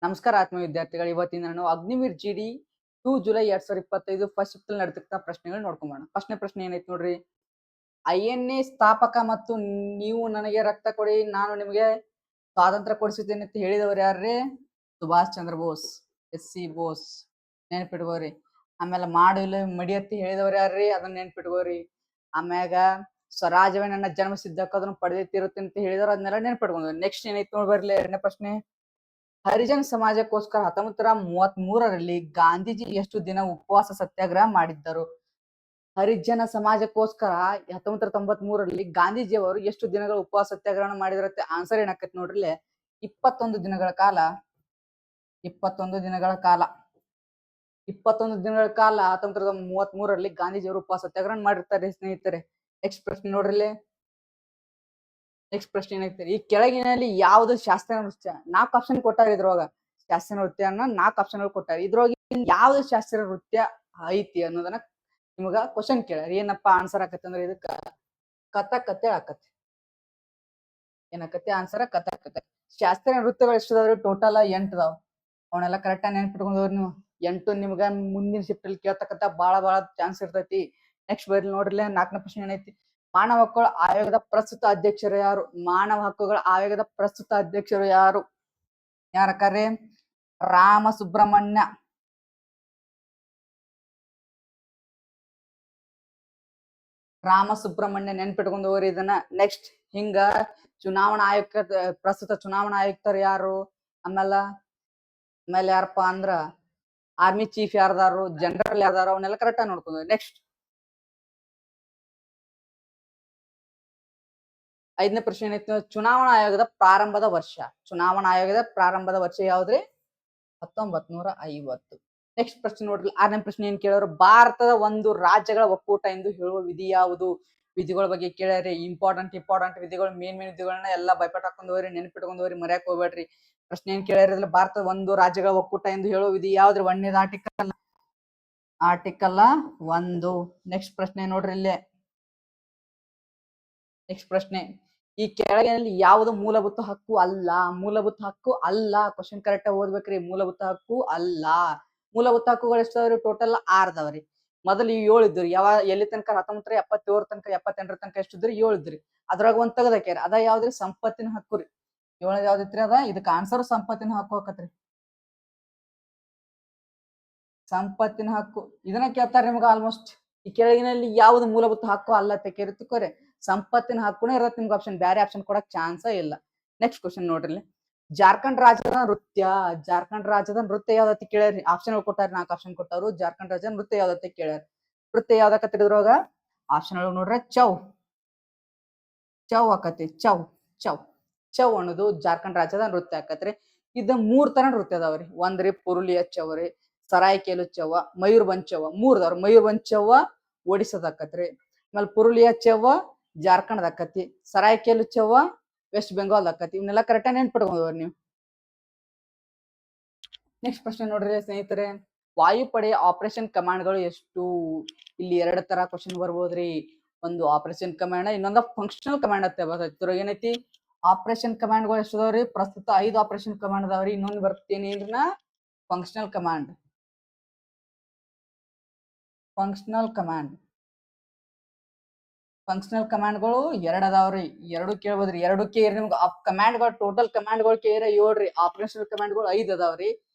ನಮಸ್ಕಾರ ಆತ್ಮೀಯ ವಿದ್ಯಾರ್ಥಿಗಳು. ಇವತ್ತಿನ ನಾನು ಅಗ್ನಿವೀರ್ ಜಿಡಿ 2 ಜುಲೈ 2025 ಫಸ್ಟ್ ಶಿಫ್ಟ್ ನಡೆದಕ್ಕ ಪ್ರಶ್ನೆಗಳು ನೋಡ್ಕೊಂಬೋಣ. ಫಸ್ಟ್ನೇ ಪ್ರಶ್ನೆ ಏನೈತಿ ನೋಡ್ರಿ. INA ಸ್ಥಾಪಕ ಮತ್ತು ನೀವು ನನಗೆ ರಕ್ತ ಕೊಡಿ ನಾನು ನಿಮಗೆ ಸ್ವಾತಂತ್ರ್ಯ ಕೊಡಿಸುತ್ತೇನೆ ಅಂತ ಹೇಳಿದವರು ಯಾರ್ರಿ? ಸುಭಾಷ್ ಚಂದ್ರ ಬೋಸ್, SC ಬೋಸ್. ನೆನ್ಪಿಟ್ಕೋರಿ. ಆಮೇಲೆ ಮಾಡಿಲ್ಲ ಮಡಿಯತ್ತಿ ಹೇಳಿದವರು ಯಾರ್ರಿ? ಅದನ್ನ ನೆನ್ಪಿಟ್ಕೋರಿ. ಆಮ್ಯಾಗ ಸ್ವರಾಜ್ಯವೇ ನನ್ನ ಜನ್ಮ ಸಿದ್ಧಕ್ಕೆ ಅದನ್ನು ಪಡೆದಿತ್ತಿರುತ್ತೆ ಅಂತ ಹೇಳಿದವರು ಅದನ್ನೆಲ್ಲ ನೆನ್ಪಿಟ್ಕೊಂಡು. ನೆಕ್ಸ್ಟ್ ಏನೈತಿ ನೋಡಿ ಬರ್ಲಿ ಎರಡನೇ ಪ್ರಶ್ನೆ. ಹರಿಜನ್ ಸಮಾಜಕ್ಕೋಸ್ಕರ 1933ರಲ್ಲಿ ಗಾಂಧೀಜಿ ಎಷ್ಟು ದಿನ ಉಪವಾಸ ಸತ್ಯಾಗ್ರಹ ಮಾಡಿದ್ದರು? ಹರಿಜನ ಸಮಾಜಕ್ಕೋಸ್ಕರ 1993ರಲ್ಲಿ ಗಾಂಧೀಜಿಯವರು ಎಷ್ಟು ದಿನಗಳ ಉಪವಾಸ ಸತ್ಯಾಗ್ರಹ ಮಾಡಿದ್ರತ್ತೆ? ಆನ್ಸರ್ ಏನಾಕೈತಿ ನೋಡ್ರಿ. 21 ದಿನಗಳ ಕಾಲ. 21 ದಿನಗಳ ಕಾಲ 21 ದಿನಗಳ ಕಾಲ 1933ರಲ್ಲಿ ಗಾಂಧೀಜಿಯವರು ಉಪವಾಸ ಸತ್ಯಾಗ್ರಹ ಮಾಡಿರ್ತಾರೆ ಸ್ನೇಹಿತರೆ. ನೆಕ್ಸ್ಟ್ ಪ್ರಶ್ನೆ ನೋಡ್ರಿ. ನೆಕ್ಸ್ಟ್ ಪ್ರಶ್ನೆ ಏನೈತೆ? ಈ ಕೆಳಗಿನಲ್ಲಿ ಯಾವ್ದು ಶಾಸ್ತ್ರೀಯ ನೃತ್ಯ? 4 ಆಪ್ಷನ್ ಕೊಟ್ಟಾರ ಇದ್ರೊಳಗ. ಶಾಸ್ತ್ರೀಯ ನೃತ್ಯ ಅನ್ನ 4 ಆಪ್ಷನ್ ಕೊಟ್ಟಾರ. ಇದ್ರೊಳಗೆ ಯಾವ್ದು ಶಾಸ್ತ್ರೀಯ ನೃತ್ಯ ಐತಿ ಅನ್ನೋದನ್ನ ನಿಮಗ ಕ್ವಶನ್ ಕೇಳ್ಯಾರ. ಏನಪ್ಪಾ ಆನ್ಸರ್ ಆಕತಿ ಅಂದ್ರೆ ಇದಕ್ಕ ಕಥಕ್ ಅಂತ ಆಕತಿ. ಏನಾಕತಿ ಆನ್ಸರ್? ಕಥಕ್. ಶಾಸ್ತ್ರೀಯ ನೃತ್ಯಗಳು ಎಷ್ಟದಾವ್ರಿ? ಟೋಟಲ್ 8 ಅದಾವ. ಅವನ್ನೆಲ್ಲ ಕರೆಕ್ಟ್ ಆಗಿ ನೆನ್ಪಿಟ್ಕೊಂಡವ್ರಿ ನೀವು. 8 ನಿಮ್ಗ ಮುಂದಿನ ಶಿಫ್ಟ್ ಅಲ್ಲಿ ಕೇಳ್ತಕ್ಕಂತ ಬಹಳ ಚಾನ್ಸ್ ಇರ್ತೈತಿ. ನೆಕ್ಸ್ಟ್ ಬರ್ಲಿ ನೋಡ್ರಿ. 4ನೇ ಪ್ರಶ್ನೆ ಏನೈತಿ? ಮಾನವ ಹಕ್ಕುಗಳ ಆಯೋಗದ ಪ್ರಸ್ತುತ ಅಧ್ಯಕ್ಷರು ಯಾರು? ಮಾನವ ಹಕ್ಕುಗಳ ಆಯೋಗದ ಪ್ರಸ್ತುತ ಅಧ್ಯಕ್ಷರು ಯಾರು? ಯಾರಕ್ಕಾರೆ? ರಾಮ ಸುಬ್ರಹ್ಮಣ್ಯ. ರಾಮ ಸುಬ್ರಹ್ಮಣ್ಯ ನೆನ್ಪಿಟ್ಕೊಂಡವ್ರಿ ಇದನ್ನ. ನೆಕ್ಸ್ಟ್ ಹಿಂಗ ಚುನಾವಣಾ ಆಯುಕ್ತ ಪ್ರಸ್ತುತ ಚುನಾವಣಾ ಆಯುಕ್ತರು ಯಾರು? ಆಮೇಲೆ ಯಾರಪ್ಪ ಅಂದ್ರ ಆರ್ಮಿ ಚೀಫ್ ಯಾರ್ದಾರು, ಜನರಲ್ ಯಾರ್ದಾರು, ಅವನ್ನೆಲ್ಲ ಕರೆಕ್ಟ್ ಆಗಿ ನೋಡ್ಕೊಂಡ್ವಿ. ನೆಕ್ಸ್ಟ್ 5ನೇ ಪ್ರಶ್ನೆ ಏನೈತಿ? ಚುನಾವಣಾ ಆಯೋಗದ ಪ್ರಾರಂಭದ ವರ್ಷ. ಚುನಾವಣಾ ಆಯೋಗದ ಪ್ರಾರಂಭದ ವರ್ಷ ಯಾವ್ದ್ರಿ? 1950. ನೆಕ್ಸ್ಟ್ ಪ್ರಶ್ನೆ ನೋಡ್ರಿ. 6ನೇ ಪ್ರಶ್ನೆ ಏನ್ ಕೇಳೋರು? ಭಾರತದ ಒಂದು ರಾಜ್ಯಗಳ ಒಕ್ಕೂಟ ಎಂದು ಹೇಳುವ ವಿಧಿ ಯಾವುದು? ವಿಧಿಗಳ ಬಗ್ಗೆ ಕೇಳ್ಯಾರಿ. ಇಂಪಾರ್ಟೆಂಟ್ ವಿಧಿಗಳು, ಮೇನ್ ವಿಧಿಗಳನ್ನ ಎಲ್ಲ ಬೈಪಾಟ್ ಹಾಕೊಂಡವ್ರಿ, ನೆನ್ಪಿಟ್ಕೊಂಡವ್ರಿ, ಮರ್ಯಾಕ್ ಹೋಗ್ಬೇಡ್ರಿ. ಪ್ರಶ್ನೆ ಏನ್ ಕೇಳ್ಯಾರ? ಭಾರತದ ಒಂದು ರಾಜ್ಯಗಳ ಒಕ್ಕೂಟ ಎಂದು ಹೇಳುವ ವಿಧಿ ಯಾವ್ದ್ರಿ? 1ನೇದು ಆರ್ಟಿಕಲ್ 1. ನೆಕ್ಸ್ಟ್ ಪ್ರಶ್ನೆ ನೋಡ್ರಿ ಇಲ್ಲೇ. ನೆಕ್ಸ್ಟ್ ಪ್ರಶ್ನೆ. ಈ ಕೆಳಗಿನಲ್ಲಿ ಯಾವುದು ಮೂಲಭೂತ ಹಕ್ಕು ಅಲ್ಲ? ಮೂಲಭೂತ ಹಕ್ಕು ಅಲ್ಲ. ಕ್ವಶನ್ ಕರೆಕ್ಟ್ ಆಗಿ ಓದ್ಬೇಕ್ರಿ. ಮೂಲಭೂತ ಹಕ್ಕು ಅಲ್ಲ. ಮೂಲಭೂತ ಹಕ್ಕುಗಳು ಎಷ್ಟಾವ್ರಿ? ಟೋಟಲ್ 6 ಅದಾವ್ರಿ. ಮೊದಲು 7 ಇದ್ರಿ. ಎಲ್ಲಿ ತನಕ? 1977 ತನಕ, 78 ತನಕ ಎಷ್ಟಿದ್ರಿ? 7 ಇದ್ರಿ. ಅದ್ರಾಗ ಒಂದ್ ತೆಗದಾಕ್ಯಾರ. ಅದ ಯಾವ್ದ್ರಿ? ಸಂಪತ್ತಿನ ಹಕ್ಕು ರೀ. 7 ಯಾವ್ದಿತ್ರಿ? ಅದ. ಇದಕ್ಕೆ ಆನ್ಸರ್ ಸಂಪತ್ತಿನ ಹಕ್ಕು ಹಾಕತ್ರಿ. ಸಂಪತ್ತಿನ ಹಕ್ಕು ಇದನ್ನ ಕೇಳ್ತಾರೆ ನಿಮ್ಗೆ ಆಲ್ಮೋಸ್ಟ್. ಈ ಕೆಳಗಿನಲ್ಲಿ ಯಾವ್ದು ಮೂಲಭೂತ ಹಕ್ಕು ಅಲ್ಲ ಅಂತ ಕೇಳಿರ್ತಿಕೋರೆ ಸಂಪತ್ತಿನ ಹಕ್ಕುನೇ ಇರತ್ತೆ ನಿಮ್ಗೆ ಆಪ್ಷನ್. ಬೇರೆ ಆಪ್ಷನ್ ಕೊಡಕ್ ಚಾನ್ಸ ಇಲ್ಲ. ನೆಕ್ಸ್ಟ್ ಕ್ವಶನ್ ನೋಡ್ರಿ. ಜಾರ್ಖಂಡ್ ರಾಜ್ಯದ ನೃತ್ಯ. ಜಾರ್ಖಂಡ್ ರಾಜ್ಯದ ನೃತ್ಯ ಯಾವ್ದತ್ತೆ ಕೇಳ್ಯಾರಿ. ಆಪ್ಷನ್ ಕೊಟ್ಟಾರ. 4 ಆಪ್ಷನ್ ಕೊಟ್ಟವ್ರು. ಜಾರ್ಖಂಡ್ ರಾಜ್ಯದ ನೃತ್ಯ ಯಾವ್ದತ್ತೆ ಕೇಳ್ಯಾರ. ನೃತ್ಯ ಯಾವ್ದಕ್ಕತ್ತಿರೋದ್ರಾಗ ಆಪ್ಷನ್ ಒಳಗೆ ನೋಡ್ರೆ ಚೌ ಆಕತಿ. ಚೌ ಅನ್ನೋದು ಜಾರ್ಖಂಡ್ ರಾಜ್ಯದ ನೃತ್ಯ ಆಕತ್ರಿ. ಇದ 3 ತರ ನೃತ್ಯ ಅದಾವ್ರಿ. ಒಂದ್ರಿ ಪುರುಲಿಯಾ ಚೌ ರೀ, ಸರಾಯ್ಕೇಲು ಚೌವ, ಮಯೂರ್ಭಂಜ್ ಚೌವ. 3 ಅದಾವ್ರಿ. ಮಯೂರ್ಭಂಜ್ ಚೌವ ಒಡಿಸ್ಸಾದ ಆಕತ್ರಿ. ಆಮೇಲೆ ಪುರುಲಿಯಾ ಚೌವ ಜಾರ್ಖಂಡ್ ಆಕತಿ. ಸರಾಯ್ಕೇಲು ಚೌವ ವೆಸ್ಟ್ ಬೆಂಗಾಲ್ ಆಕತಿ. ಇವನ್ನೆಲ್ಲ ಕರೆಕ್ಟ್ ಆಗಿ ನೆನ್ಪಿಟ್ಕೊಂಡವ್ರಿ ನೀವು. ನೆಕ್ಸ್ಟ್ ಪ್ರಶ್ನೆ ನೋಡ್ರಿ ಸ್ನೇಹಿತರೆ. ವಾಯುಪಡೆಯ ಆಪರೇಷನ್ ಕಮಾಂಡ್ಗಳು ಎಷ್ಟು? ಇಲ್ಲಿ 2 ತರ ಕ್ವಶನ್ ಬರ್ಬೋದ್ರಿ. ಒಂದು ಆಪರೇಷನ್ ಕಮಾಂಡ್, ಇನ್ನೊಂದು ಫಂಕ್ಷನಲ್ ಕಮಾಂಡ್ ಅಂತ ಬರ್ತೈತಿ. ಏನೈತಿ? ಆಪರೇಷನ್ ಕಮಾಂಡ್ಗಳು ಎಷ್ಟು ಅದಾವ್ರಿ? ಪ್ರಸ್ತುತ 5 ಆಪರೇಷನ್ ಕಮಾಂಡ್ ಅದಾವ್ರಿ. ಇನ್ನೊಂದು ಬರ್ತೇನೆ ಏನ್ರಿನ ಫಂಕ್ಷನಲ್ ಕಮಾಂಡ್. ಫಂಕ್ಷನಲ್ ಕಮಾಂಡ್ಗಳು 2 ಅದಾವ್ರಿ. 2 ಕೇಳ್ಬೋದ್ರಿ. 2 ಕೇಳಿ ನಿಮ್ಗೆ ಕಮಾಂಡ್ಗಳು ಟೋಟಲ್ ಕಮಾಂಡ್ಗಳು ಕೇಳ್ರೆ 7 ರೀ. ಆಪರೇಷನಲ್ ಕಮಾಂಡ್ಗಳು 5 ಅದಾವ್ರಿ.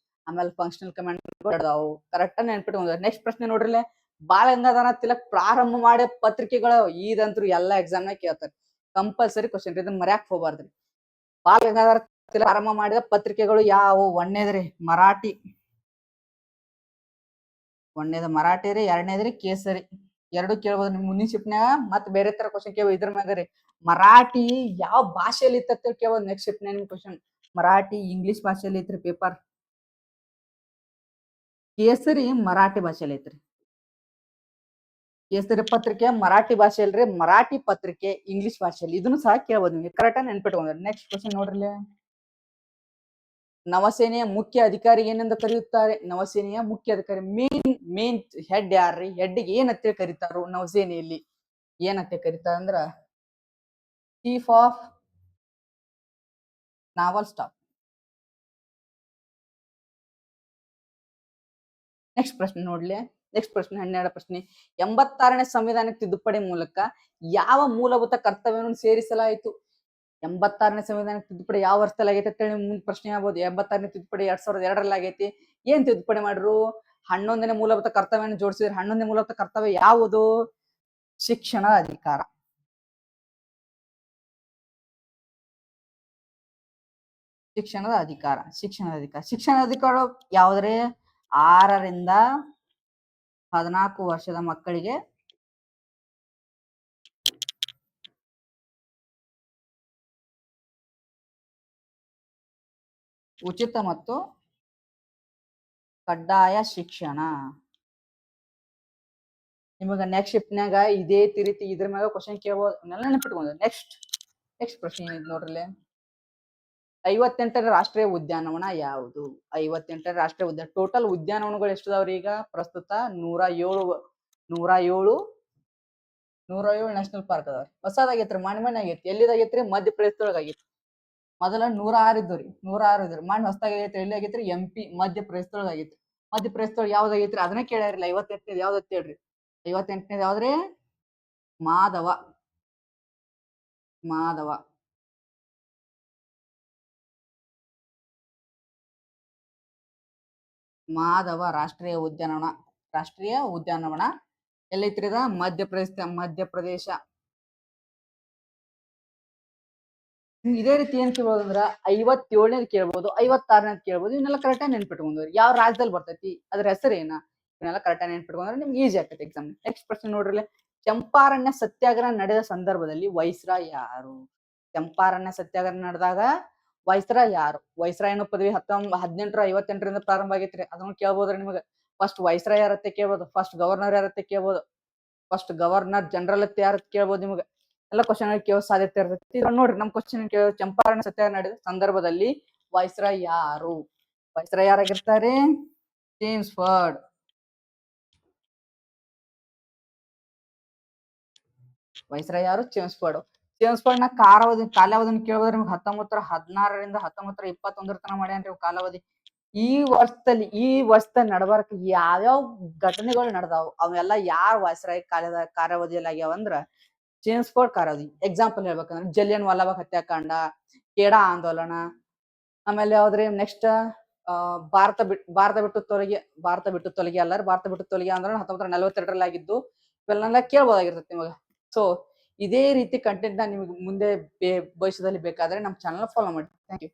ಆಮೇಲೆ ಫಂಕ್ಷನಲ್ ಕಮಾಂಡ್ಗಳು 2 ಅದಾವು. ಕರೆಕ್ಟ್ ನೆನ್ಪಿಟ್ಕೊಂಡ್ರೆ. ನೆಕ್ಸ್ಟ್ ಪ್ರಶ್ನೆ ನೋಡ್ರಿ. ಬಾಲ ಗಂಗಾಧರ ತಿಲಕ್ ಪ್ರಾರಂಭ ಮಾಡಿದ ಪತ್ರಿಕೆಗಳು. ಇದಂತೂ ಎಲ್ಲಾ ಎಕ್ಸಾಮ್ ನಾಗ ಕೇಳ್ತಾರೆ. Compulsory question. ಇದನ್ನ ಮರ್ಯಾಕ್ ಹೋಗ್ಬಾರ್ದ್ರಿ. ಬಾಲ ಗಂಗಾಧರ ತಿಲಕ್ ಪ್ರಾರಂಭ ಮಾಡಿದ ಪತ್ರಿಕೆಗಳು ಯಾವು? 1ನೇದ್ರಿ ಮರಾಠಿ. 1ನೇದು ಮರಾಠಿ ರೀ. 2ನೇದ್ರಿ ಕೇಸರಿ. 2 ಕೇಳ್ಬೋದು ನಿಮ್ ಮುಂದಿನ ಶಿಫ್ಟ್ನಾಗ. ಮತ್ತೆ ಬೇರೆ ತರ ಕ್ವಶನ್ ಕೇಳ್ಬೋದು. ಇದ್ರ ಮ್ಯಾಗ ರೀ ಮರಾಠಿ ಯಾವ ಭಾಷೆಯಲ್ಲಿ ಇತ್ತ ಕೇಳ್ಬೋದು ನೆಕ್ಸ್ಟ್ ಶಿಫ್ಟ್ನಾಗ ನಿಮ್ ಕ್ವಶನ್. ಮರಾಠಿ ಇಂಗ್ಲಿಷ್ ಭಾಷೆಯಲ್ಲಿ ಐತ್ರಿ ಪೇಪರ್. ಕೇಸರಿ ಮರಾಠಿ ಭಾಷೆಯಲ್ಲಿ ಐತ್ರಿ. ಕೇಸರಿ ಪತ್ರಿಕೆ ಮರಾಠಿ ಭಾಷೆ ಅಲ್ರಿ. ಮರಾಠಿ ಪತ್ರಿಕೆ ಇಂಗ್ಲಿಷ್ ಭಾಷೆಯಲ್ಲಿ. ಇದನ್ನು ಸಹ ಕೇಳ್ಬೋದು ನಿಮ್ಗೆ. ಕರೆಕ್ಟ್ ಆಗಿ ನೆನ್ಪಿಟ್ಕೊಂಡ್ರೆ. ನೆಕ್ಸ್ಟ್ ಕ್ವಶನ್ ನೋಡ್ರಿ. ನವಸೇನೆಯ ಮುಖ್ಯ ಅಧಿಕಾರಿ ಏನೆಂದು ಕರೆಯುತ್ತಾರೆ? ನವಸೇನೆಯ ಮುಖ್ಯ ಅಧಿಕಾರಿ ಮೇನ್ ಹೆಡ್ ಯಾರ್ರಿ? ಹೆಡ್ಗೆ ಏನಂತ ಕರೀತಾರೋ ನವಸೇನೆಯಲ್ಲಿ? ಏನಂತ ಕರೀತಾರ ಅಂದ್ರ chief of novel staff. Next ಪ್ರಶ್ನೆ ನೋಡ್ಲಿ. ನೆಕ್ಸ್ಟ್ ಪ್ರಶ್ನೆ 12 ಪ್ರಶ್ನೆ. 86ನೇ ಸಂವಿಧಾನಕ್ಕೆ ತಿದ್ದುಪಡಿ ಮೂಲಕ ಯಾವ ಮೂಲಭೂತ ಕರ್ತವ್ಯವನ್ನು ಸೇರಿಸಲಾಯಿತು? 86ನೇ ಸಂವಿಧಾನಕ್ಕೆ ತಿದ್ದುಪಡಿ ಯಾವ ವರ್ಷದಲ್ಲಿ ಆಗೈತೆ ಅಂತ ಹೇಳಿ ಮುಂದೆ ಪ್ರಶ್ನೆ ಆಗ್ಬೋದು. 86ನೇ ತಿದ್ದುಪಡಿ 2002ರಲ್ಲಿ ಆಗೈತಿ. ಏನ್ ತಿದ್ದುಪಡಿ ಮಾಡ್ರು? 11ನೇ ಮೂಲಭೂತ ಕರ್ತವ್ಯವನ್ನು ಜೋಡಿಸಿದ್ರೆ 11ನೇ ಮೂಲಭೂತ ಕರ್ತವ್ಯ ಯಾವುದು? ಶಿಕ್ಷಣದ ಅಧಿಕಾರ. ಶಿಕ್ಷಣದ ಅಧಿಕಾರ. ಶಿಕ್ಷಣದ ಅಧಿಕಾರ ಯಾವ್ದ್ರೆ? 6ರಿಂದ 14 ವರ್ಷದ ಮಕ್ಕಳಿಗೆ ಉಚಿತ ಮತ್ತು ಕಡ್ಡಾಯ ಶಿಕ್ಷಣ. ನಿಮಗ ನೆಕ್ಸ್ಟ್ ಶಿಫ್ಟ್ನಾಗ ಇದೇ ರೀತಿ ಇದ್ರ ಮ್ಯಾಗ ಕ್ವಶನ್ ಕೇಳ್ಬೋದು. ನೆನಪಿಟ್ಕೊಂಡು ನೆಕ್ಸ್ಟ್ ಪ್ರಶ್ನೆ ಏನಿದೆ ನೋಡ್ರಲ್ಲ. 58ನೇ ರಾಷ್ಟ್ರೀಯ ಉದ್ಯಾನವನ ಯಾವುದು? 58ನೇ ರಾಷ್ಟ್ರೀಯ ಉದ್ಯಾನ. ಟೋಟಲ್ ಉದ್ಯಾನವನಗಳು ಎಷ್ಟಿದಾವ್ರಿ ಈಗ ಪ್ರಸ್ತುತ? 107 ನ್ಯಾಷನಲ್ ಪಾರ್ಕ್ ಅದಾವ್ರಿ. ಹೊಸದಾಗೈತ್ರಿ, ಮಣ್ಣ್ ಆಗೈತಿ. ಎಲ್ಲಿದಾಗೈತ್ರಿ? ಮಧ್ಯಪ್ರದೇಶದೊಳಗ ಆಗೈತಿ. ಮೊದಲ 106 ಇದ್ರಿ. ಮಣ್ಣ್ ಹೊಸದಾಗೈತ್ರಿ. ಎಲ್ಲಿ ಆಗೈತ್ರಿ? MP ಮಧ್ಯಪ್ರದೇಶದೊಳಗ ಆಗೈತ್ರಿ. ಮಧ್ಯಪ್ರದೇಶದೊಳಗ ಯಾವ್ದಾಗೈತ್ರಿ? ಅದನ್ನ ಕೇಳ್ಯಾರಿಲ್ಲ. 58ನೇದು ಯಾವ್ದೈತಿ ಹೇಳ್ರಿ? 58ನೇದು ಯಾವ್ದ್ರಿ? ಮಾಧವ ರಾಷ್ಟ್ರೀಯ ಉದ್ಯಾನವನ ಎಲ್ಲೈತ್ರಿ? ಅದ ಮಧ್ಯಪ್ರದೇಶ. ಇದೇ ರೀತಿ ಏನ್ ಕೇಳ್ಬೋದು ಅಂದ್ರ 57ನೇದು ಕೇಳ್ಬೋದು, 56ನೇದು ಕೇಳ್ಬೋದು. ಇವನ್ನೆಲ್ಲ ಕರೆಕ್ಟಾಗಿ ನೆನ್ಪಿಟ್ಕೊಂಡ್ರಿ. ಯಾವ ರಾಜ್ಯದಲ್ಲಿ ಬರ್ತೈತಿ, ಅದ್ರ ಹೆಸರು ಏನ, ಇವನ್ನೆಲ್ಲ ಕರೆಕ್ಟಾಗಿ ನೆನ್ಪಿಟ್ಕೊಂಡ್ರೆ ನಿಮ್ಗೆ ಈಸಿ ಆಗ್ತೈತಿ ಎಕ್ಸಾಮ್. ನೆಕ್ಸ್ಟ್ ಪ್ರಶ್ನೆ ನೋಡ್ರಿ. ಚಂಪಾರಣ್ಯ ಸತ್ಯಾಗ್ರಹ ನಡೆದ ಸಂದರ್ಭದಲ್ಲಿ ವೈಸ್ರಾಯ್ ಯಾರು? ಚಂಪಾರಣ್ಯ ಸತ್ಯಾಗ್ರಹ ನಡೆದಾಗ ವೈಸ್ರಾಯ್ ಯಾರು? ವೈಸ್ರಾಯ್ ಅನ್ನೋ ಪದವಿ 1858ರಿಂದ ಪ್ರಾರಂಭ ಆಗೈತ್ರಿ. ಅದನ್ನ ಕೇಳ್ಬೋದ್ರಿ ನಿಮಗೆ. ಫಸ್ಟ್ ವೈಸ್ರಾಯ್ ಯಾರತ್ತೆ ಕೇಳ್ಬೋದು. ಫಸ್ಟ್ ಗವರ್ನರ್ ಯಾರತ್ತೆ ಕೇಳ್ಬೋದು. ಫಸ್ಟ್ ಗವರ್ನರ್ ಜನರಲ್ ಅಂತ ಯಾರ ಕೇಳ್ಬೋದು. ನಿಮಗೆ ಎಲ್ಲ ಕ್ವಶನ್ ಕೇಳೋ ಸಾಧ್ಯತೆ ಇರ್ತೈತಿ. ನೋಡ್ರಿ ನಮ್ ಕ್ವಶನ್ ಕೇಳೋ, ಚಂಪಾರಣ ಸತ್ಯಾಗ್ರಹ ನಡೆದ ಸಂದರ್ಭದಲ್ಲಿ ವೈಸ್ರಾಯ್ ಯಾರು? ವೈಸ್ರಾಯ್ ಯಾರಾಗಿರ್ತಾರೆ? ಚೇಮ್ಸ್ಫರ್ಡ್. ವೈಸ್ರಾಯ್ ಯಾರು? ಚೇಮ್ಸ್ಫರ್ಡ್ ನ ಕಾಲಾವಧಿನ ಕೇಳೋದ್ರೆ ನಿಮ್ಗೆ 1916ರಿಂದ 1921 ತನಕ ಮಾಡ್ಯಾನ್ರಿ ಕಾಲಾವಧಿ. ಈ ವರ್ಷದಲ್ಲಿ ನಡಬಾರಕ ಯಾವ್ಯಾವ ಘಟನೆಗಳು ನಡೆದಾವ್ ಅವೆಲ್ಲ ಯಾರ ವೈಸ್ರಾಯ್ ಕಾರ್ಯಾವಧಿಯಲ್ಲಿ ಆಗ್ಯಾವ ಅಂದ್ರ ಚೇಮ್ಸ್ಫರ್ಡ್ ಕಾಲಾವಧಿ. ಎಕ್ಸಾಂಪಲ್ ಹೇಳ್ಬೇಕಂದ್ರೆ ಜಲಿಯನ್ ವಾಲಾಬಾಗ್ ಹತ್ಯಾಕಾಂಡ, ಕೇಡಾ ಆಂದೋಲನ, ಆಮೇಲೆ ಯಾವ್ದ್ರಿ ನೆಕ್ಸ್ಟ್ ಭಾರತ ಬಿಟ್ಟು ತೊಲಗಿ ಆಂದೋಲನ 1942ರಲ್ಲಿ ಆಗಿದ್ದು. ಇವೆಲ್ಲ ಕೇಳ್ಬೋದಾಗಿರ್ತೈತಿ ನಿಮಗೆ. ಸೊ ಇದೇ ರೀತಿ ಕಂಟೆಂಟ್ ನ ನಿಮ್ಗೆ ಮುಂದೆ ಭವಿಷ್ಯದಲ್ಲಿ ಬೇಕಾದ್ರೆ ನಮ್ಮ ಚಾನಲ್ ಫಾಲೋ ಮಾಡಿ. Thank you.